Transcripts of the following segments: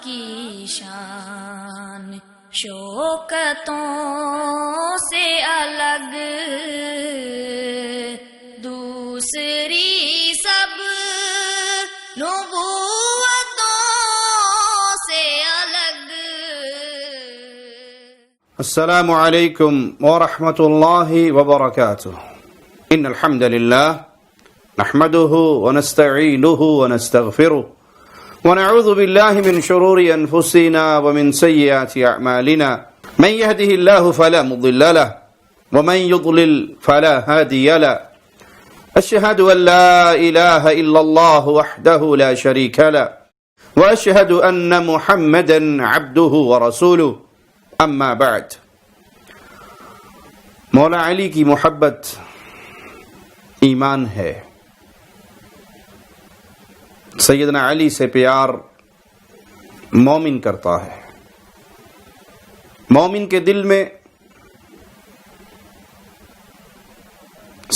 کی شان شوکتوں سے الگ، دوسری سب نبوتوں سے الگ۔ السلام علیکم ورحمۃ اللہ وبرکاتہ۔ ان الحمد للہ نحمده ونستعینه ونستغفره ونعوذ بالله من شرور انفسنا ومن سیئات اعمالنا، من يهده الله فلا مضل له ومن يضلل فلا هادي له، اشهد ان لا اله الا الله وحده لا شريك له واشهد ان محمدا عبده ورسوله، اما بعد۔ مولا علی کی محبت ایمان ہے، سیدنا علی سے پیار مومن کرتا ہے۔ مومن کے دل میں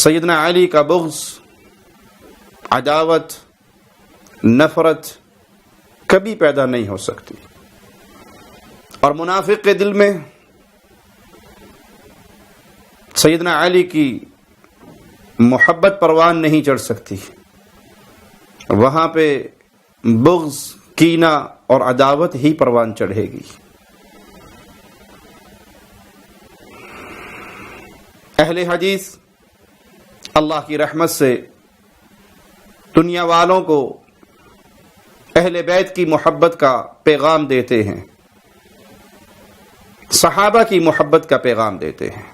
سیدنا علی کا بغض، عداوت، نفرت کبھی پیدا نہیں ہو سکتی، اور منافق کے دل میں سیدنا علی کی محبت پروان نہیں چڑھ سکتی، وہاں پہ بغض، کینہ اور عداوت ہی پروان چڑھے گی۔ اہل حدیث اللہ کی رحمت سے دنیا والوں کو اہل بیت کی محبت کا پیغام دیتے ہیں، صحابہ کی محبت کا پیغام دیتے ہیں،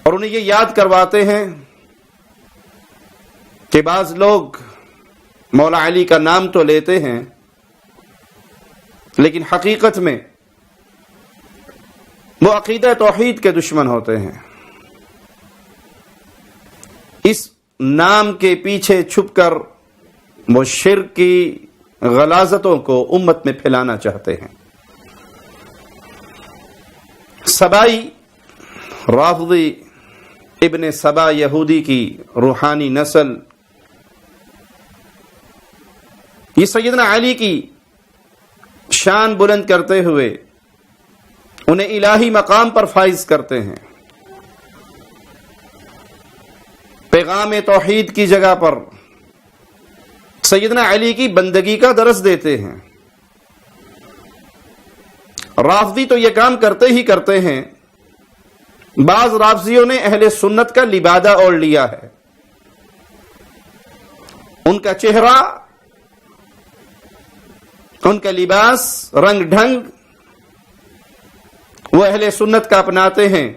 اور انہیں یہ یاد کرواتے ہیں کہ بعض لوگ مولا علی کا نام تو لیتے ہیں لیکن حقیقت میں وہ عقیدہ توحید کے دشمن ہوتے ہیں، اس نام کے پیچھے چھپ کر وہ شرک کی غلاظتوں کو امت میں پھیلانا چاہتے ہیں۔ سبائی رافضی ابن سبا یہودی کی روحانی نسل، یہ سیدنا علی کی شان بلند کرتے ہوئے انہیں الہی مقام پر فائز کرتے ہیں، پیغام توحید کی جگہ پر سیدنا علی کی بندگی کا درس دیتے ہیں۔ رافضی تو یہ کام کرتے ہی کرتے ہیں، بعض رافضیوں نے اہل سنت کا لبادہ اوڑھ لیا ہے، ان کا چہرہ، ان کا لباس، رنگ ڈھنگ وہ اہل سنت کا اپناتے ہیں،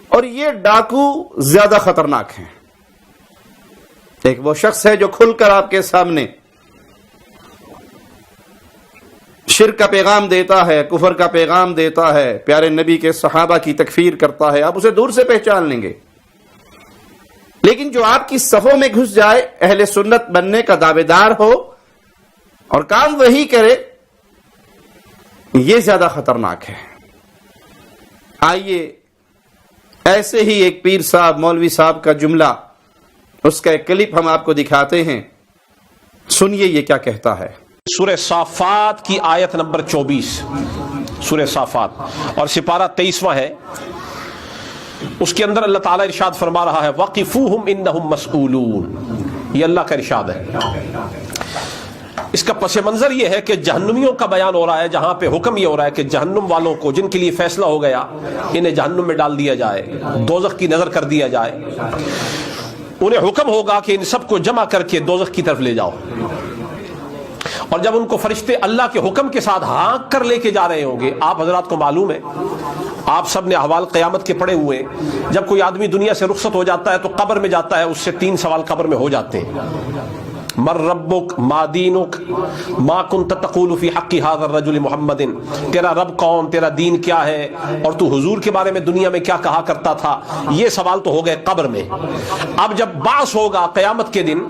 اور یہ ڈاکو زیادہ خطرناک ہیں۔ ایک وہ شخص ہے جو کھل کر آپ کے سامنے شرک کا پیغام دیتا ہے، کفر کا پیغام دیتا ہے، پیارے نبی کے صحابہ کی تکفیر کرتا ہے، آپ اسے دور سے پہچان لیں گے، لیکن جو آپ کی صفوں میں گھس جائے، اہل سنت بننے کا دعوے دار ہو اور کام وہی کرے، یہ زیادہ خطرناک ہے۔ آئیے ایسے ہی ایک پیر صاحب، مولوی صاحب کا جملہ، اس کا ایک کلپ ہم آپ کو دکھاتے ہیں، سنیے یہ کیا کہتا ہے۔ سورہ صافات کی آیت نمبر 24، سورہ صافات اور سپارہ 23واں ہے، اس کے اندر اللہ تعالیٰ ارشاد فرما رہا ہے وَقِفُوهُمْ إِنَّهُمْ مَسْئُولُونَ، یہ اللہ کا ارشاد ہے۔ اس کا پس منظر یہ ہے کہ جہنمیوں کا بیان ہو رہا ہے، جہاں پہ حکم یہ ہو رہا ہے کہ جہنم والوں کو، جن کے لیے فیصلہ ہو گیا انہیں جہنم میں ڈال دیا جائے، دوزخ کی نظر کر دیا جائے، انہیں حکم ہوگا کہ ان سب کو جمع کر کے دوزخ کی طرف لے جاؤ، اور جب ان کو فرشتے اللہ کے حکم کے ساتھ ہانک کر لے کے جا رہے ہوں گے، آپ حضرات کو معلوم ہے، آپ سب نے احوال قیامت کے پڑھے ہوئے، جب کوئی آدمی دنیا سے رخصت ہو جاتا ہے تو قبر میں جاتا ہے، اس سے 3 سوال قبر میں ہو جاتے ہیں۔ من ربک، ما دینک، ما کنت تقول فی حق هذا الرجل محمد، تیرا رب کون، تیرا دین کیا ہے، اور تو حضور کے بارے میں دنیا میں کیا کہا کرتا تھا۔ یہ سوال تو ہو گئے قبر میں۔ اب جب بعث ہوگا قیامت کے دن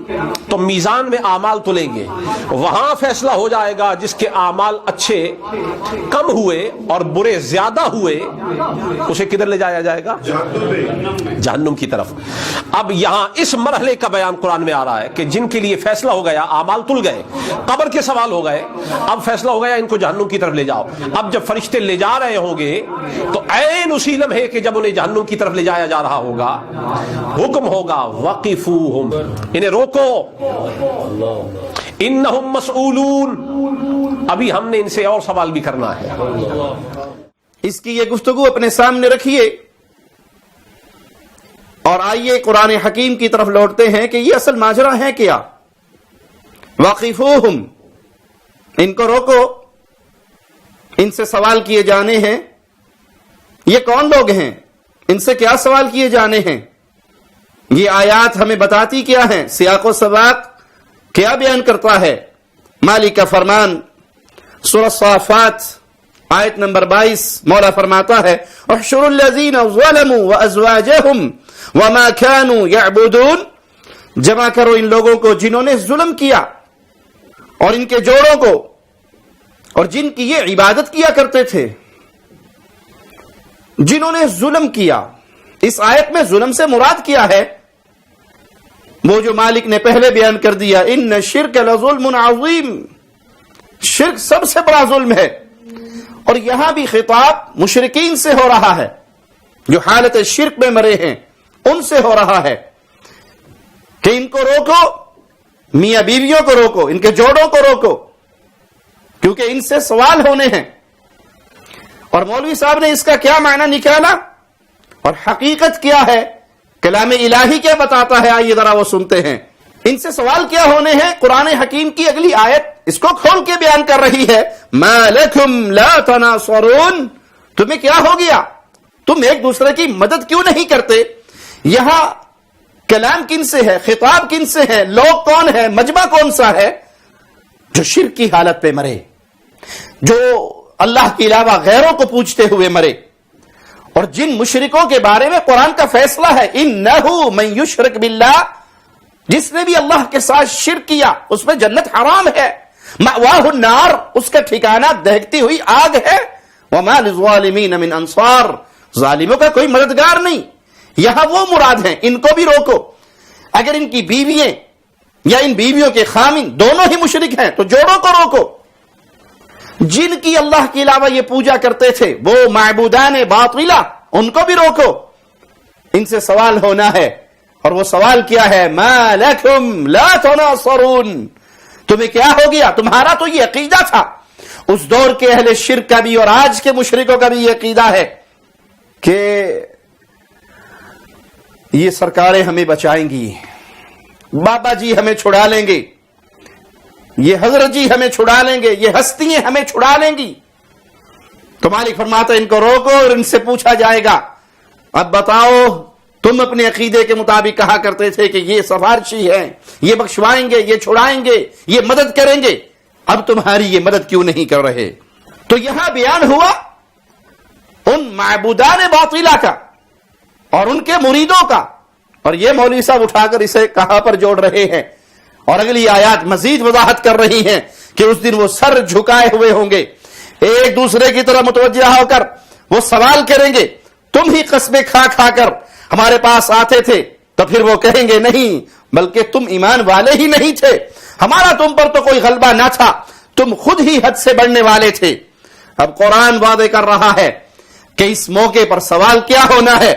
تو میزان میں اعمال تلیں گے، وہاں فیصلہ ہو جائے گا جس کے اعمال اچھے کم ہوئے اور برے زیادہ ہوئے، اسے کدھر لے جایا جائے گا؟ جہنم کی طرف۔ اب یہاں اس مرحلے کا بیان قرآن میں آ رہا ہے کہ جن کے لیے فیصلہ ہو گیا, اعمال تل گئے, قبر کے سوال ہو گئے, اب فیصلہ ہو گیا ان کو جہنم کی طرف لے جاؤ. اب جب فرشتے لے جا رہے ہوں گے تو عین اسی لمحے کہ جب انہیں جہنم کی طرف لے جایا جا رہا ہوگا, حکم ہوگا وقفوہم, انہیں روکو, انہم مسئولون, ابھی ہم نے ان سے اور سوال بھی کرنا ہے. اس کی یہ گفتگو اپنے سامنے رکھیے اور آئیے قرآن حکیم کی طرف لوٹتے ہیں کہ یہ اصل ماجرا ہے کیا. وقفوہم, ان کو روکو, ان سے سوال کیے جانے ہیں. یہ کون لوگ ہیں, ان سے کیا سوال کیے جانے ہیں, یہ آیات ہمیں بتاتی کیا ہیں, سیاق و سباق کیا بیان کرتا ہے. مالک کا فرمان سورہ صافات آیت نمبر 22, مولا فرماتا ہے احشروا الذین ظلموا وازواجہم وما كانوا يعبدون, جمع کرو ان لوگوں کو جنہوں نے ظلم کیا اور ان کے جوڑوں کو اور جن کی یہ عبادت کیا کرتے تھے. جنہوں نے ظلم کیا, اس آیت میں ظلم سے مراد کیا ہے, وہ جو مالک نے پہلے بیان کر دیا, ان الشرک لظلم عظیم, شرک سب سے بڑا ظلم ہے. اور یہاں بھی خطاب مشرکین سے ہو رہا ہے جو حالت شرک میں مرے ہیں, ان سے ہو رہا ہے کہ ان کو روکو, میاں بیویوں کو روکو, ان کے جوڑوں کو روکو, کیونکہ ان سے سوال ہونے ہیں. اور مولوی صاحب نے اس کا کیا معنی نکالا اور حقیقت کیا ہے, کلام الہی کیا بتاتا ہے, آئیے ذرا وہ سنتے ہیں. ان سے سوال کیا ہونے ہیں, قرآن حکیم کی اگلی آیت اس کو کھول کے بیان کر رہی ہے. ما لکم لا تناصرون, تمہیں کیا ہو گیا, تم ایک دوسرے کی مدد کیوں نہیں کرتے. یہاں کلام کن سے ہے, خطاب کن سے ہے, لوگ کون ہے, مجمع کون سا ہے, جو شرک کی حالت پہ مرے, جو اللہ کے علاوہ غیروں کو پوجتے ہوئے مرے. اور جن مشرکوں کے بارے میں قرآن کا فیصلہ ہے انہ من یشرک باللہ, جس نے بھی اللہ کے ساتھ شرک کیا اس میں جنت حرام ہے. مأواہ النار, اس کا ٹھکانہ دہکتی ہوئی آگ ہے. وما للظالمین من انصار, ظالموں کا کوئی مددگار نہیں. یہاں وہ مراد ہیں, ان کو بھی روکو. اگر ان کی بیوییں یا ان بیویوں کے خامن دونوں ہی مشرک ہیں تو جوڑوں کو روکو. جن کی اللہ کے علاوہ یہ پوجا کرتے تھے وہ معبودان باطلہ, ان کو بھی روکو. ان سے سوال ہونا ہے, اور وہ سوال کیا ہے, ما لکم لا تناصرون, تمہیں کیا ہو گیا. تمہارا تو یہ عقیدہ تھا, اس دور کے اہل شرک کا بھی اور آج کے مشرکوں کا بھی یہ عقیدہ ہے کہ یہ سرکاریں ہمیں بچائیں گی, بابا جی ہمیں چھڑا لیں گے, یہ حضرت جی ہمیں چھڑا لیں گے, یہ ہستیاں ہمیں چھڑا لیں گی. تو مالک فرماتا ہے ان کو روکو اور ان سے پوچھا جائے گا, اب بتاؤ تم اپنے عقیدے کے مطابق کہا کرتے تھے کہ یہ سفارشی ہیں, یہ بخشوائیں گے, یہ چھڑائیں گے, یہ مدد کریں گے, اب تمہاری یہ مدد کیوں نہیں کر رہے. تو یہاں بیان ہوا ان معبودان باطلہ کا اور ان کے مریدوں کا, اور یہ مولوی صاحب اٹھا کر اسے کہاں پر جوڑ رہے ہیں. اور اگلی آیات مزید وضاحت کر رہی ہیں کہ اس دن وہ سر جھکائے ہوئے ہوں گے, ایک دوسرے کی طرح متوجہ ہو کر وہ سوال کریں گے, تم ہی قسمیں کھا کھا کر ہمارے پاس آتے تھے. تو پھر وہ کہیں گے نہیں, بلکہ تم ایمان والے ہی نہیں تھے, ہمارا تم پر تو کوئی غلبہ نہ تھا, تم خود ہی حد سے بڑھنے والے تھے. اب قرآن وعدے کر رہا ہے کہ اس موقع پر سوال کیا ہونا ہے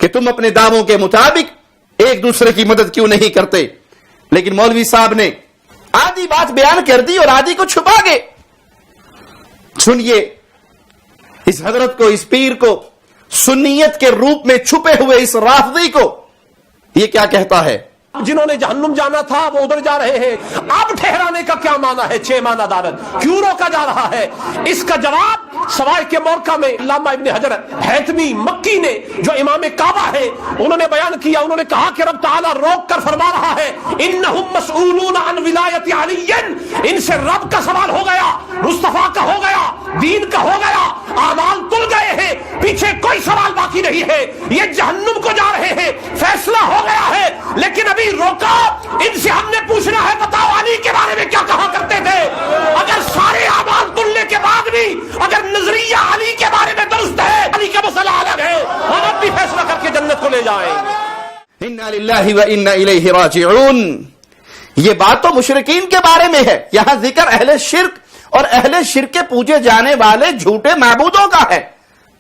کہ تم اپنے دعووں کے مطابق ایک دوسرے کی مدد کیوں نہیں کرتے. لیکن مولوی صاحب نے آدھی بات بیان کر دی اور آدھی کو چھپا گئے. سنیے اس حضرت کو, اس پیر کو, سنیت کے روپ میں چھپے ہوئے اس رافضی کو, یہ کیا کہتا ہے. جنہوں نے جہنم جانا تھا وہ ادھر جا رہے ہیں, اب ٹھہرانے کا کیا معنی ہے, 6 معنی دارت کیوں روکا جا رہا ہے. اس کا جواب سوائے کے مورکہ میں علامہ ابن حجر حیثمی مکی نے جو امام کعبہ ہے انہوں نے بیان کیا. انہوں نے کہا کہ رب تعالیٰ روک کر فرما رہا ہے انہم مسئولون عن ولایت علی, ان سے رب کا سوال ہو گیا, مصطفیٰ کا ہو گیا, دین کا ہو گیا, اعمال تل گئے ہیں, پیچھے کوئی سوال باقی نہیں ہے. یہ جہنم کو جا رہے ہیں, فیصلہ ہو گیا ہے. لیکن ابھی روکا, ان سے ہم نے پوچھنا ہے بتاؤ علی کے بارے میں کیا کہا کرتے تھے. اگر سارے اعمال تلنے کے بعد بھی اگر نظریہ علی کے بارے میں درست ہے, علی کا مسئلہ الگ ہے, ہم اب بھی فیصلہ کر کے جنت کو لے جائیں. انا للہ و انا الیہ راجعون. یہ بات تو مشرکین کے بارے میں ہے، یہاں ذکر اہل شرک اور اہل شرک کے پوجے جانے والے جھوٹے معبودوں کا ہے،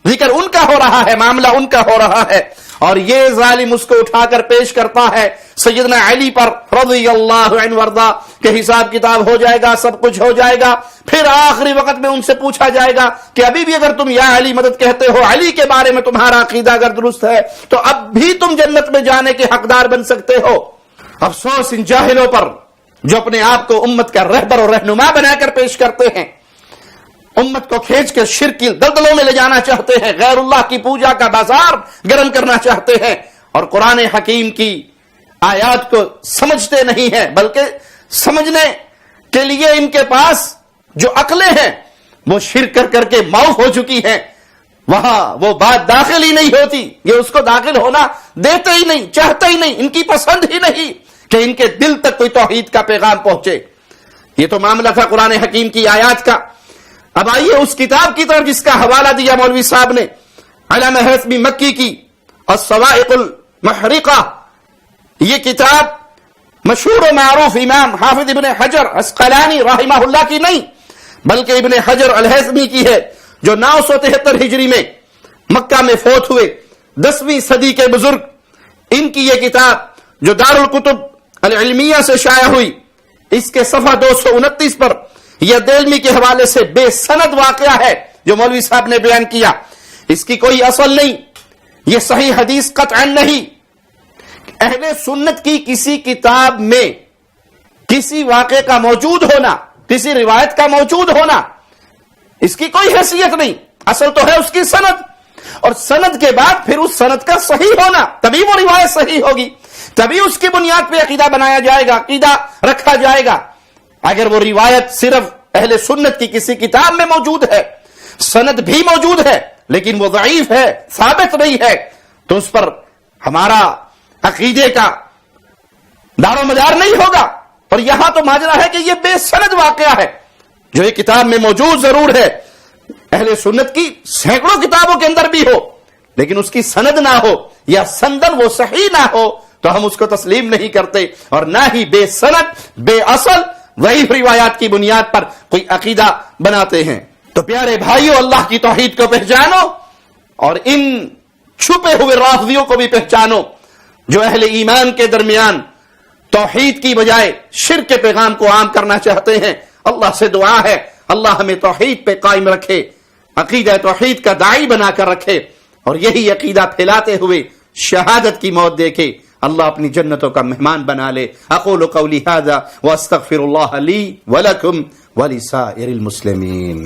ذکر ان کا ہو رہا ہے، معاملہ ان کا ہو رہا ہے، اور یہ ظالم اس کو اٹھا کر پیش کرتا ہے سیدنا علی پر رضی اللہ عنہ وارضا کہ حساب کتاب ہو جائے گا، سب کچھ ہو جائے گا، پھر آخری وقت میں ان سے پوچھا جائے گا کہ ابھی بھی اگر تم یا علی مدد کہتے ہو، علی کے بارے میں تمہارا عقیدہ اگر درست ہے تو اب بھی تم جنت میں جانے کے حقدار بن سکتے ہو۔ افسوس ان جاہلوں پر جو اپنے آپ کو امت کا رہبر اور رہنما بنا کر پیش کرتے ہیں، امت کو کھینچ کے شرک کی دلدلوں میں لے جانا چاہتے ہیں، غیر اللہ کی پوجا کا بازار گرم کرنا چاہتے ہیں، اور قرآن حکیم کی آیات کو سمجھتے نہیں ہیں، بلکہ سمجھنے کے لیے ان کے پاس جو عقلیں ہیں وہ شرک کر کر کے معاف ہو چکی ہیں، وہاں وہ بات داخل ہی نہیں ہوتی، یہ اس کو داخل ہونا دیتے ہی نہیں، چاہتے ہی نہیں، ان کی پسند ہی نہیں کہ ان کے دل تک کوئی توحید کا پیغام پہنچے۔ یہ تو معاملہ تھا قرآن حکیم کی آیات کا۔ اب آئیے اس کتاب کی طرف جس کا حوالہ دیا مولوی صاحب نے، علامہ حیثمی مکی کی الصواعق المحرقہ۔ یہ کتاب مشہور و معروف امام حافظ ابن حجر عسقلانی رحمہ اللہ کی نہیں، بلکہ ابن حجر الہیثمی کی ہے، جو 973 ہجری میں مکہ میں فوت ہوئے، 10ویں صدی کے بزرگ۔ ان کی یہ کتاب جو دارالکتب العلمیہ سے شائع ہوئی، اس کے صفحہ 229 پر یہ دہلمی کے حوالے سے بے سند واقعہ ہے جو مولوی صاحب نے بیان کیا، اس کی کوئی اصل نہیں، یہ صحیح حدیث قطعا نہیں۔ اہل سنت کی کسی کتاب میں کسی واقعے کا موجود ہونا، کسی روایت کا موجود ہونا، اس کی کوئی حیثیت نہیں، اصل تو ہے اس کی سند، اور سند کے بعد پھر اس سند کا صحیح ہونا، تبھی وہ روایت صحیح ہوگی، تبھی اس کی بنیاد پہ عقیدہ بنایا جائے گا، عقیدہ رکھا جائے گا۔ اگر وہ روایت صرف اہل سنت کی کسی کتاب میں موجود ہے، سند بھی موجود ہے لیکن وہ ضعیف ہے، ثابت نہیں ہے، تو اس پر ہمارا عقیدے کا دار و مدار نہیں ہوگا۔ اور یہاں تو ماجرا ہے کہ یہ بے سند واقعہ ہے، جو یہ کتاب میں موجود ضرور ہے، اہل سنت کی سینکڑوں کتابوں کے اندر بھی ہو، لیکن اس کی سند نہ ہو یا سندن وہ صحیح نہ ہو تو ہم اس کو تسلیم نہیں کرتے، اور نہ ہی بے سند بے اصل ضعیف روایات کی بنیاد پر کوئی عقیدہ بناتے ہیں۔ تو پیارے بھائیو، اللہ کی توحید کو پہچانو اور ان چھپے ہوئے رافضیوں کو بھی پہچانو جو اہل ایمان کے درمیان توحید کی بجائے شرک کے پیغام کو عام کرنا چاہتے ہیں۔ اللہ سے دعا ہے اللہ ہمیں توحید پہ قائم رکھے، عقیدہ توحید کا داعی بنا کر رکھے، اور یہی عقیدہ پھیلاتے ہوئے شہادت کی موت دے کے اللہ اپنی جنتوں کا مہمان بنا لے۔ اقول قولی ھذا واستغفر اللہ لی ولکم ولسائر المسلمین۔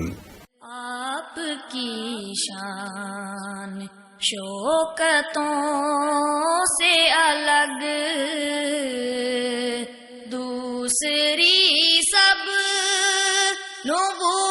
آپ کی شان شوکتوں سے الگ، دوسری سب نبوت